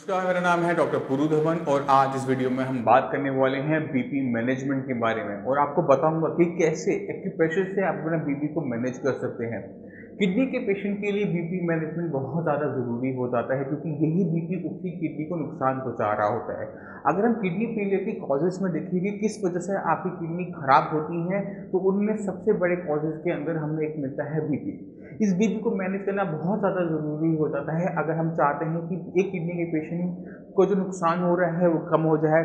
नमस्कार, मेरा नाम है डॉक्टर पुरु धवन और आज इस वीडियो में हम बात करने वाले हैं बीपी मैनेजमेंट के बारे में और आपको बताऊंगा कि कैसे एक्यूप्रेशर से आप अपना बीपी को मैनेज कर सकते हैं। किडनी के पेशेंट के लिए बीपी मैनेजमेंट बहुत ज़्यादा ज़रूरी हो जाता है क्योंकि यही बीपी उसकी किडनी को नुकसान पहुंचा रहा होता है। अगर हम किडनी फेलियर के कॉजेज़ में देखें कि किस वजह से आपकी किडनी खराब होती है तो उनमें सबसे बड़े कॉजेज़ के अंदर हमें एक मिलता है बीपी। इस बीपी को मैनेज करना बहुत ज़्यादा ज़रूरी हो जाता है अगर हम चाहते हैं कि एक किडनी के पेशेंट को जो नुकसान हो रहा है वो कम हो जाए,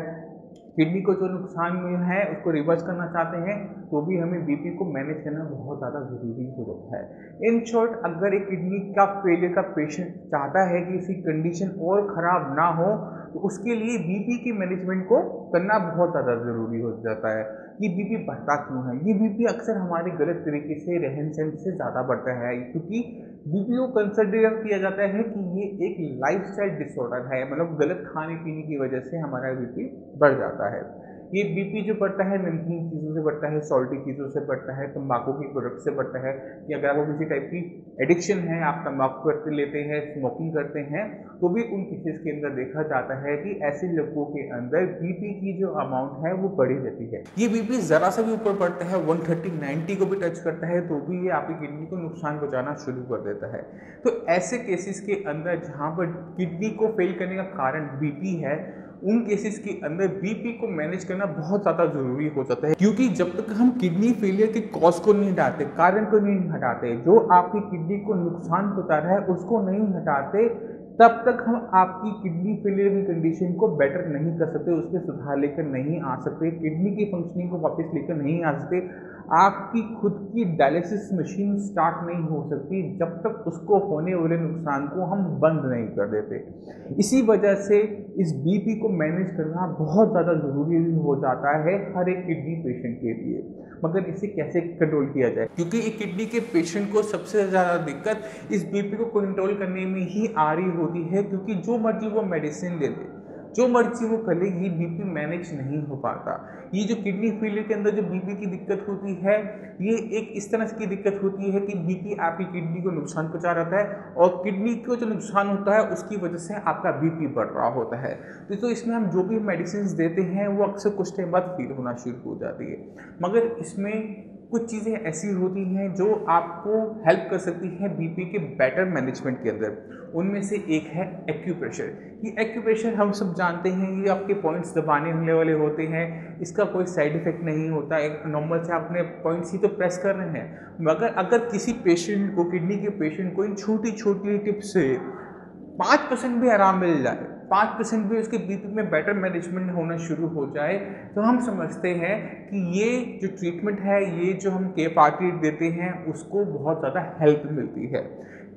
किडनी को जो नुकसान है उसको रिवर्स करना चाहते हैं तो भी हमें बीपी को मैनेज करना बहुत ज़्यादा ज़रूरी हो जाता है। इन शॉर्ट, अगर एक किडनी का फेलियर का पेशेंट चाहता है कि उसकी कंडीशन और ख़राब ना हो तो उसके लिए बीपी के मैनेजमेंट को करना बहुत ज़्यादा ज़रूरी हो जाता है। ये बीपी बढ़ता क्यों है? ये बीपी अक्सर हमारे गलत तरीके से रहन सहन से ज़्यादा बढ़ता है क्योंकि बीपी को कंसिडर किया जाता है कि ये एक लाइफस्टाइल डिसऑर्डर है, मतलब गलत खाने पीने की वजह से हमारा बीपी बढ़ जाता है। ये बीपी जो बढ़ता है नमकीन चीज़ों से बढ़ता है, सॉल्टी चीज़ों से बढ़ता है, तंबाकू की प्रोडक्ट से बढ़ता है कि अगर आपको किसी टाइप की एडिक्शन है, आप तंबाकू करते लेते हैं, स्मोकिंग करते हैं तो भी उन केसेस के अंदर देखा जाता है कि ऐसे लोगों के अंदर बीपी की जो अमाउंट है वो बढ़ी रहती है। ये बीपी ज़रा सा भी ऊपर बढ़ता है, 130-90 को भी टच करता है तो भी ये आपकी किडनी को नुकसान पहुंचाना शुरू कर देता है। तो ऐसे केसेस के अंदर जहाँ पर किडनी को फेल करने का कारण बीपी है, उन केसेस के अंदर बीपी को मैनेज करना बहुत ज़्यादा ज़रूरी हो जाता है क्योंकि जब तक हम किडनी फेलियर के कॉज को नहीं हटाते, कारण को नहीं हटाते, जो आपकी किडनी को नुकसान पहुंचा रहा है उसको नहीं हटाते, तब तक हम आपकी किडनी फेलियर की कंडीशन को बेटर नहीं कर सकते, उसमें सुधार लेकर नहीं आ सकते, किडनी की फंक्शनिंग को वापस लेकर नहीं आ सकते। आपकी खुद की डायलिसिस मशीन स्टार्ट नहीं हो सकती जब तक उसको होने वाले नुकसान को हम बंद नहीं कर देते। इसी वजह से इस बीपी को मैनेज करना बहुत ज़्यादा ज़रूरी हो जाता है हर एक किडनी पेशेंट के लिए। मगर इसे कैसे कंट्रोल किया जाए, क्योंकि एक किडनी के पेशेंट को सबसे ज़्यादा दिक्कत इस बीपी को कंट्रोल करने में ही आ रही होती है क्योंकि जो मर्जी वो मेडिसिन ले ले, जो मर्जी वो करे, ये बीपी मैनेज नहीं हो पाता। ये जो किडनी फेलियर के अंदर जो बीपी की दिक्कत होती है, ये एक इस तरह की दिक्कत होती है कि बीपी आपकी किडनी को नुकसान पहुंचा रहता है और किडनी को जो नुकसान होता है उसकी वजह से आपका बीपी बढ़ रहा होता है। तो इसमें हम जो भी मेडिसिन देते हैं वो अक्सर कुछ टाइम बाद फील होना शुरू हो जाती है, मगर इसमें कुछ चीज़ें ऐसी होती हैं जो आपको हेल्प कर सकती हैं बीपी के बेटर मैनेजमेंट के अंदर। उनमें से एक है एक्यूप्रेशर। ये एक्यूप्रेशर हम सब जानते हैं, ये आपके पॉइंट्स दबाने होने वाले होते हैं, इसका कोई साइड इफेक्ट नहीं होता। एक नॉर्मल से आप अपने पॉइंट्स ही तो प्रेस कर रहे हैं, मगर अगर किसी पेशेंट को, किडनी के पेशेंट को इन छोटी छोटी टिप्स से 5% भी आराम मिल जाए, 5% भी उसके बीपी में बेटर मैनेजमेंट होना शुरू हो जाए, तो हम समझते हैं कि ये जो ट्रीटमेंट है, ये जो हम KFRT देते हैं उसको बहुत ज़्यादा हेल्प मिलती है।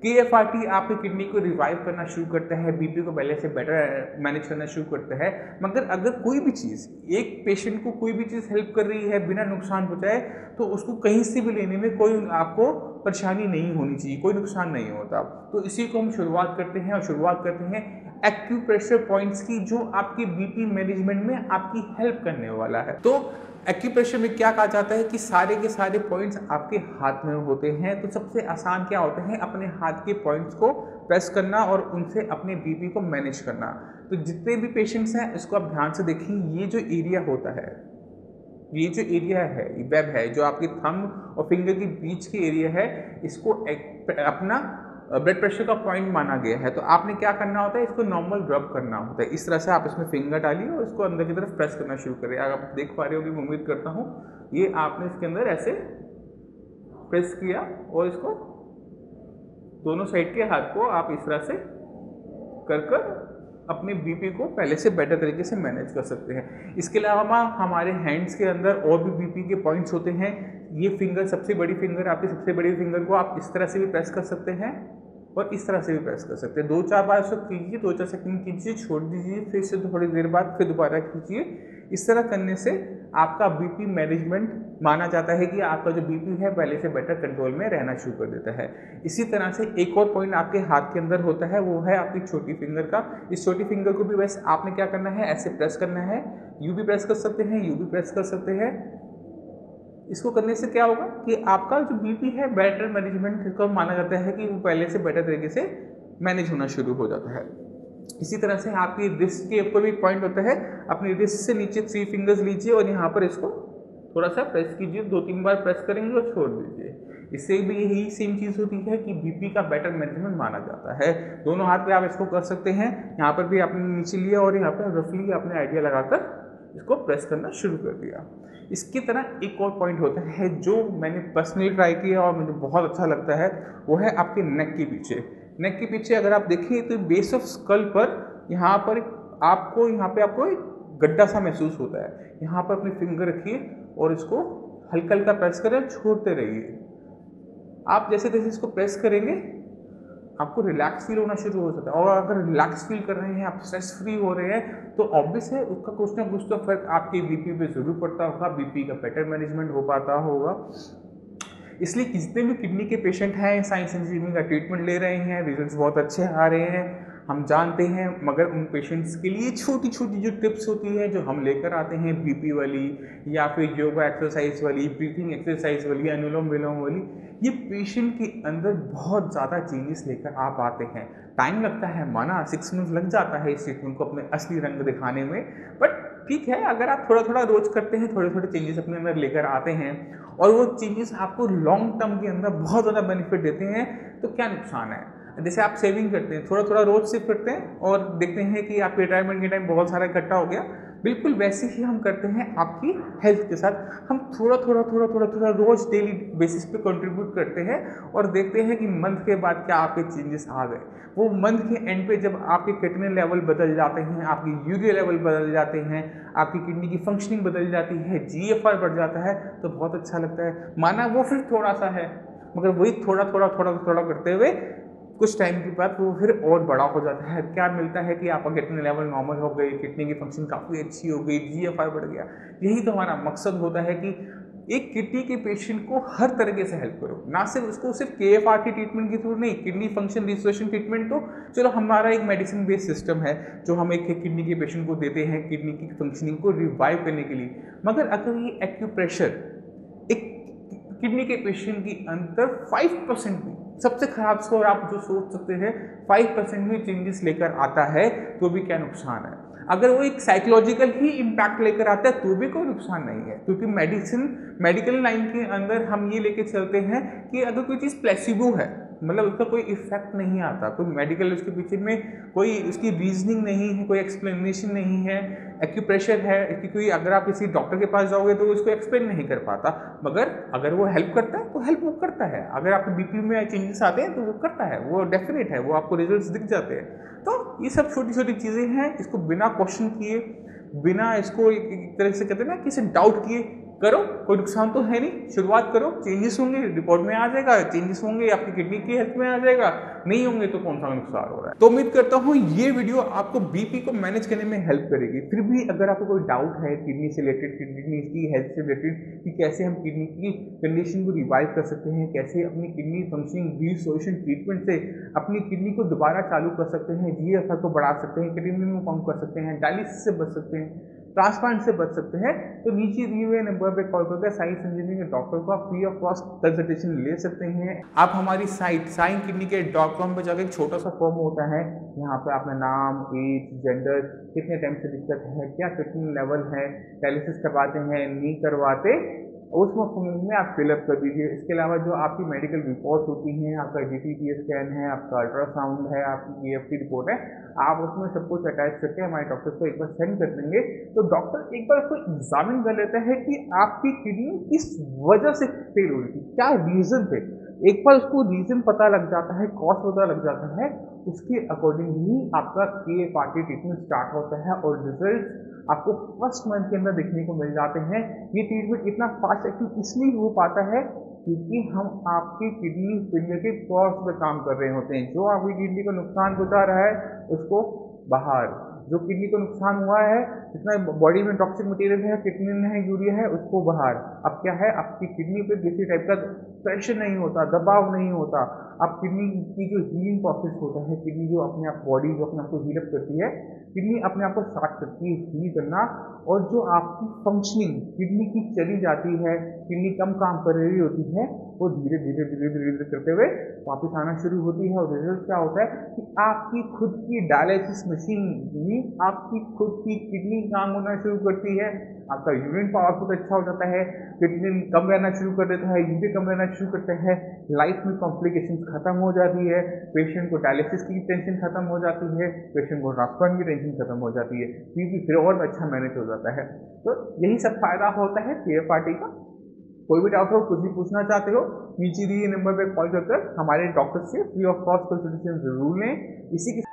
KFRT आपकी किडनी को रिवाइव करना शुरू करता है, बीपी को पहले से बेटर मैनेज करना शुरू करता है। मगर अगर कोई भी चीज़, एक पेशेंट को कोई भी चीज़ हेल्प कर रही है बिना नुकसान पहुँचाए, तो उसको कहीं से भी लेने में कोई आपको परेशानी नहीं होनी चाहिए, कोई नुकसान नहीं होता। तो इसी को हम शुरुआत करते हैं और शुरुआत करते हैं एक्यूप्रेशर पॉइंट्स की, जो आपकी बीपी मैनेजमेंट में आपकी हेल्प करने वाला है। तो एक्यूप्रेशर में क्या कहा जाता है कि सारे के सारे पॉइंट्स आपके हाथ में होते हैं। तो सबसे आसान क्या होते हैं, अपने हाथ के पॉइंट्स को प्रेस करना और उनसे अपने बीपी को मैनेज करना। तो जितने भी पेशेंट्स हैं इसको आप ध्यान से देखें, ये जो एरिया होता है, ये जो एरिया है, ये वेब है जो आपके थंब और फिंगर के बीच के एरिया है, इसको अपना ब्लड प्रेशर का पॉइंट माना गया है। तो आपने क्या करना होता है, इसको नॉर्मल रब करना होता है। इस तरह से आप इसमें फिंगर डालिए और इसको अंदर की तरफ प्रेस करना शुरू करें। अगर आप देख पा रहे होंगे, मैं उम्मीद करता हूँ, ये आपने इसके अंदर ऐसे प्रेस किया और इसको दोनों साइड के हाथ को आप इस तरह से कर अपने बीपी को पहले से बेटर तरीके से मैनेज कर सकते हैं। इसके अलावा हमारे हैंड्स के अंदर और भी बीपी के पॉइंट्स होते हैं। ये फिंगर, सबसे बड़ी फिंगर, आपकी सबसे बड़ी फिंगर को आप इस तरह से भी प्रेस कर सकते हैं और इस तरह से भी प्रेस कर सकते हैं। 2-4 बार इसको कीजिए, 2-4 सेकंड कीजिए, छोड़ दीजिए, फिर से थोड़ी देर बाद फिर दोबारा कीजिए। इस तरह करने से आपका बीपी मैनेजमेंट, माना जाता है कि आपका जो बीपी है पहले से बेटर कंट्रोल में रहना शुरू कर देता है। इसी तरह से एक और पॉइंट आपके हाथ के अंदर होता है, वो है आपकी छोटी फिंगर का। इस छोटी फिंगर को भी वैसे आपने क्या करना है, ऐसे प्रेस करना है। यूँ भी प्रेस कर सकते हैं, यूँ भी प्रेस कर सकते हैं। इसको करने से क्या होगा कि आपका जो बीपी है बेटर मैनेजमेंट को माना जाता है कि वो पहले से बेटर तरीके से मैनेज होना शुरू हो जाता है। इसी तरह से आपकी रिस्ट के ऊपर भी पॉइंट होता है, अपनी रिस्ट से नीचे 3 फिंगर्स लीजिए और यहाँ पर इसको थोड़ा सा प्रेस कीजिए, 2-3 बार प्रेस करेंगे और छोड़ दीजिए। इससे भी यही सेम चीज़ होती है कि बीपी का बेटर मैनेजमेंट माना जाता है। दोनों हाथ पे आप इसको कर सकते हैं, यहाँ पर भी आपने नीचे लिया और यहाँ पर रफली आपने आइडिया लगाकर इसको प्रेस करना शुरू कर दिया। इसकी तरह एक और पॉइंट होता है जो मैंने पर्सनली ट्राई किया और मुझे बहुत अच्छा लगता है, वो है आपके नेक के पीछे। नेक के पीछे अगर आप देखें तो बेस ऑफ स्कल पर यहाँ पर आपको एक गड्ढा सा महसूस होता है। यहाँ पर अपनी फिंगर रखिए और इसको हल्का हल्का प्रेस करें, छोड़ते रहिए। आप जैसे जैसे इसको प्रेस करेंगे आपको रिलैक्स फील होना शुरू हो जाता है, और अगर रिलैक्स फील कर रहे हैं, आप स्ट्रेस फ्री हो रहे हैं, तो ऑब्वियस है उसका कुछ ना कुछ तो फर्क आपके बीपी पे जरूर पड़ता होगा, बीपी का बेटर मैनेजमेंट हो पाता होगा। इसलिए जितने भी किडनी के पेशेंट हैं साइंस इंजीनियरिंग का ट्रीटमेंट ले रहे हैं, रिजल्ट्स बहुत अच्छे आ रहे हैं, हम जानते हैं। मगर उन पेशेंट्स के लिए छोटी छोटी जो टिप्स होती है जो हम लेकर आते हैं, बीपी वाली या फिर योगा एक्सरसाइज वाली, ब्रीथिंग एक्सरसाइज वाली, अनुलोम विलोम वाली, ये पेशेंट के अंदर बहुत ज़्यादा चेंजेस लेकर आ पाते हैं। टाइम लगता है माना, 6 मंथ लग जाता है इस ट्रीटमेंट को अपने असली रंग दिखाने में, बट ठीक है, अगर आप थोड़ा थोड़ा रोज करते हैं, थोड़े थोड़े चेंजेस अपने अंदर लेकर आते हैं और वो चेंजेस आपको लॉन्ग टर्म के अंदर बहुत ज़्यादा बेनिफिट देते हैं, तो क्या नुकसान है। जैसे आप सेविंग करते हैं, थोड़ा थोड़ा रोज सेव करते हैं और देखते हैं कि आपके रिटायरमेंट के टाइम बहुत सारा इकट्ठा हो गया, बिल्कुल वैसे ही हम करते हैं आपकी हेल्थ के साथ। हम थोड़ा थोड़ा रोज डेली बेसिस पे कंट्रीब्यूट करते हैं और देखते हैं कि मंथ के बाद क्या आपके चेंजेस आ गए। वो मंथ के एंड पे जब आपके किडनी लेवल बदल जाते हैं, आपकी यूरिया लेवल बदल जाते हैं, आपकी किडनी की फंक्शनिंग बदल जाती है, जीएफआर बढ़ जाता है, तो बहुत अच्छा लगता है। माना वो फिर थोड़ा सा है, मगर वही थोड़ा करते हुए कुछ टाइम के बाद वो फिर और बड़ा हो जाता है। क्या मिलता है कि आपका किडनी लेवल नॉर्मल हो गई, किडनी की फंक्शन काफ़ी अच्छी हो गई, जीएफआर बढ़ गया। यही तो हमारा मकसद होता है कि एक किडनी के पेशेंट को हर तरीके से हेल्प करो, ना सिर्फ उसको सिर्फ केएफआर की ट्रीटमेंट की थ्रू नहीं, किडनी फंक्शन रिस्टोरेशन ट्रीटमेंट तो चलो हमारा एक मेडिसिन बेस्ड सिस्टम है जो हम एक किडनी के पेशेंट को देते हैं किडनी की फंक्शनिंग को रिवाइव करने के लिए। मगर अगर ये एक्यूप्रेशर एक किडनी के पेशेंट की अंदर 5% भी, सबसे खराब स्कोर आप जो सोच सकते हैं, 5% भी चेंजेस लेकर आता है, तो भी क्या नुकसान है। अगर वो एक साइकोलॉजिकल ही इम्पैक्ट लेकर आता है तो भी कोई नुकसान नहीं है, क्योंकि मेडिकल लाइन के अंदर हम ये लेके चलते हैं कि अगर कोई चीज़ प्लेसिबो है, मतलब उसका कोई इफेक्ट नहीं आता, कोई मेडिकल उसके पीछे में कोई उसकी रीजनिंग नहीं है, कोई एक्सप्लेनेशन नहीं है। एक्यूप्रेशर है कि कोई, अगर आप किसी डॉक्टर के पास जाओगे तो उसको एक्सप्लेन नहीं कर पाता, मगर अगर वो हेल्प करता है तो हेल्प वो करता है। अगर आपके बीपी में चेंजेस आते हैं तो वो करता है, वो डेफिनेट है, वो आपको रिजल्ट्स दिख जाते हैं। तो ये सब छोटी छोटी चीज़ें हैं, इसको बिना क्वेश्चन किए, बिना इसको एक तरह से कहते हैं ना, किसी डाउट किए करो, कोई नुकसान तो है नहीं। शुरुआत करो, चेंजेस होंगे रिपोर्ट में आ जाएगा, चेंजेस होंगे आपकी किडनी की हेल्थ में आ जाएगा, नहीं होंगे तो कौन सा नुकसान हो रहा है। तो उम्मीद करता हूँ ये वीडियो आपको बीपी को मैनेज करने में हेल्प करेगी। फिर भी अगर आपको कोई डाउट है किडनी से रिलेटेड, किडनी की हेल्थ से रिलेटेड, कि कैसे हम किडनी की कंडीशन को रिवाइव कर सकते हैं, कैसे अपनी किडनी फंक्शनिंग रिस्टोरेशन ट्रीटमेंट से अपनी किडनी को दोबारा चालू कर सकते हैं, जीएफआर को बढ़ा सकते हैं, किडनी में कम कर सकते हैं, डायलिसिस से बच सकते हैं, ट्रांसप्लांट से बच सकते हैं, तो नीचे दिए हुए नंबर पे कॉल करके साइंस इंजीनियरिंग के डॉक्टर को आप फ्री ऑफ कॉस्ट कंसल्टेशन ले सकते हैं। आप हमारी साइट scinkidney.com पे जाकर एक छोटा सा फॉर्म होता है, यहाँ पे अपना नाम, एज, जेंडर, कितने टाइम से दिक्कत है, क्या कितने लेवल है, डायलिसिस करवाते हैं नहीं करवाते, उस फॉर्म में आप फिलअप कर दीजिए। इसके अलावा जो आपकी मेडिकल रिपोर्ट्स होती हैं, आपका DTPA स्कैन है, आपका अल्ट्रासाउंड है, आपकी EFT रिपोर्ट है, आप उसमें सब कुछ अटैच करके हमारे डॉक्टर्स को एक बार सेंड कर देंगे, तो डॉक्टर एक बार उसको एग्जामिन कर लेता है कि आपकी किडनी किस वजह से फेल हो रही थी, क्या रीजन थे। एक बार उसको रीजन पता लग जाता है, कॉज पता लग जाता है, उसके अकॉर्डिंग ही आपका KFR ट्रीटमेंट स्टार्ट होता है और रिजल्ट आपको फर्स्ट मंथ के अंदर देखने को मिल जाते हैं। ये ट्रीटमेंट इतना फास्ट एक्टिव इसलिए हो पाता है क्योंकि हम आपकी किडनी फेलियर के कॉज पे काम कर रहे होते हैं। जो आपकी किडनी को नुकसान पहुंचा रहा है उसको बाहर, जो किडनी को नुकसान हुआ है, जितना बॉडी में टॉक्सिक मटेरियल है, किडनी में है, यूरिया है, उसको बाहर। अब क्या है, आपकी किडनी पे किसी टाइप का प्रेशर नहीं होता, दबाव नहीं होता, अब किडनी की जो हीलिंग प्रोसेस होता है, किडनी जो अपने आप बॉडी जो अपने आप को हील अप करती है, किडनी अपने आप को स्टार्ट करती है हील करना, और जो आपकी फंक्शनिंग किडनी की चली जाती है, किडनी कम काम कर रही होती है, वो धीरे धीरे धीरे धीरे धीरे करते हुए वापस आना शुरू होती है। और रिजल्ट क्या होता है कि आपकी खुद की डायलिसिस मशीन भी, आपकी खुद की किडनी काम होना शुरू करती है, आपका यूरिन पावर बहुत अच्छा हो जाता है, किडनी कम रहना शुरू कर देता है, यूरिन कम रहना शुरू करते हैं, लाइफ में कॉम्प्लिकेशंस खत्म हो जाती है, पेशेंट को डायलिसिस की टेंशन खत्म हो जाती है, पेशेंट को ट्रांसप्लांट की टेंशन खत्म हो जाती है, क्योंकि फिर और अच्छा मैनेज हो जाता है। तो यही सब फायदा होता है पीएफ पार्टी का। कोई भी डाउट हो, कुछ भी पूछना चाहते हो, नीचे दिए नंबर पे कॉल कर हमारे डॉक्टर से फ्री ऑफ कॉस्ट कंसल्टेशन जरूर लें। इसी के